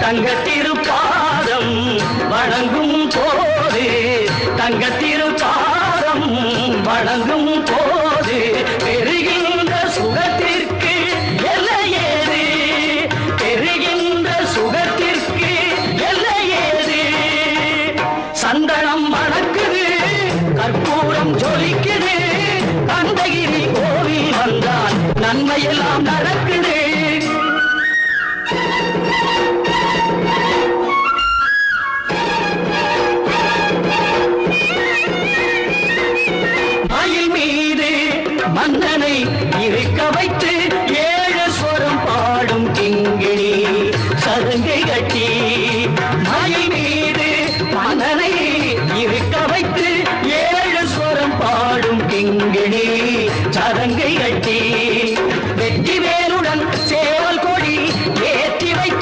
தங்கத்திருப்பாதம் வணங்கும் போது தங்கத்திருப்பாதம் வணங்கும் போது பெறுகின்ற சுகத்திற்கு எல்லையேது பெறுகின்ற சுகத்திற்கு எல்லையேது சந்தனம் மணக்குது கற்பூரம் ஜொலிக்குது கந்தகிரி கோவில் வந்தான் நன்மையெல்லாம் நடக்குது மயில் மீது மன்னனை இருக்க வைத்து ஏழு ஸ்வரம் பாடும் கிங்கிணி சதங்கை கட்டி